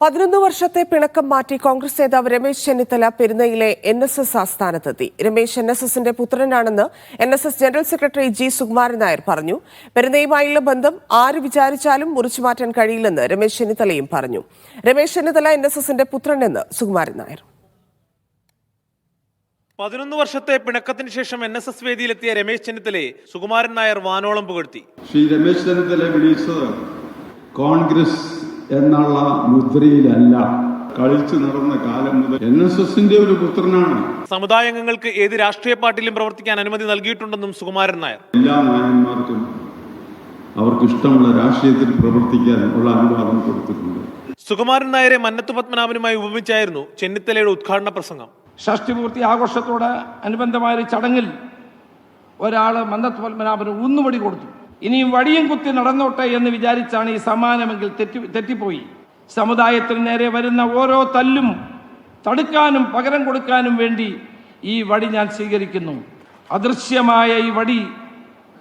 11 വർഷത്തെ പിണക്കം മാറ്റി കോൺഗ്രസ് നേതാവ് രമേശ് ചെന്നിത്തല പെരുന്നയിലെ NSS ആസ്ഥാനത്തെത്തി. രമേശ് NSSന്റെ പുത്രനാണെന്ന് NSS general secretary G. Sukumaran Nair പറഞ്ഞു. പെരുന്നയുമായുള്ള ബന്ധം ആര് വിചാരിച്ചാലും മുറിച്ചുമാറ്റാൻ കഴിയില്ലെന്ന് രമേശ് ചെന്നിത്തലയും പറഞ്ഞു. രമേശ് ചെന്നിത്തല NSSന്റെ പുത്രനെന്ന് സുകുമാരൻ നായർ. 11 വർഷത്തെ പിണക്കത്തിന് ശേഷം NSS വേദിയിലെത്തിയ രമേശ് ചെന്നിത്തലയെ സുകുമാരൻ നായർ വാനോളം പുകഴ്ത്തി. ശ്രീ രമേശ് ചെന്നിത്തല വിളിച്ചത് കോൺഗ്രസ് എന്നുള്ള മുദ്രയിലല്ല, കളിച്ചു നടന്ന കാലം മുതൽ NSSന്റെ ഒരു പുത്രനാണ്. സമുദായാംഗങ്ങൾക്ക് ഏത് രാഷ്ട്രീയ പാർട്ടിയിലും പ്രവർത്തിക്കാൻ അനുമതി നൽകിയിട്ടുണ്ടെന്നും സുകുമാരൻ നായർ. എല്ലാ നായന്മാർക്കും അവർക്ക് ഇഷ്ടമുള്ള രാഷ്ട്രീയത്തിൽ പ്രവർത്തിക്കാൻ ഉള്ള അനുവാദം കൊടുത്തിട്ടുണ്ട്. സുകുമാരൻ നായരെ മന്നത്ത് പത്മനാഭനുമായി ഉപമിച്ചായിരുന്നു ചെന്നിത്തലയുടെ ഉദ്ഘാടന പ്രസംഗം. ഷഷ്ടിപൂർത്തി ആഘോഷത്തോട് അനുബന്ധമായ ഒരു ചടങ്ങിൽ ഒരാൾ മന്നത്ത് പത്മനാഭന് ഊന്നുവടി കൊടുത്തു. ഇനിയും വടിയും കുത്തി നടന്നോട്ടെ എന്ന് വിചാരിച്ചാണ് ഈ സമ്മാനമെങ്കിൽ തെറ്റിപ്പോയി. സമുദായത്തിന് നേരെ വരുന്ന ഓരോ തല്ലും തടുക്കാനും പകരം കൊടുക്കാനും വേണ്ടി ഈ വടി ഞാൻ സ്വീകരിക്കുന്നു. അദൃശ്യമായ ഈ വടി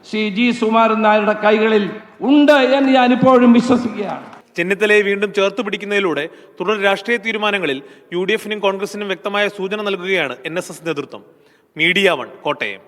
ശ്രീ G. സുകുമാരൻ നായരുടെ കൈകളിൽ ഉണ്ട് എന്ന് ഞാൻ ഇപ്പോഴും വിശ്വസിക്കുകയാണ്. ചെന്നിത്തലയെ വീണ്ടും ചേർത്ത് പിടിക്കുന്നതിലൂടെ തുടർ രാഷ്ട്രീയ തീരുമാനങ്ങളിൽ UDF-നും കോൺഗ്രസിനും വ്യക്തമായ സൂചന നൽകുകയാണ് NSS നേതൃത്വം. മീഡിയ 1 കോട്ടയം.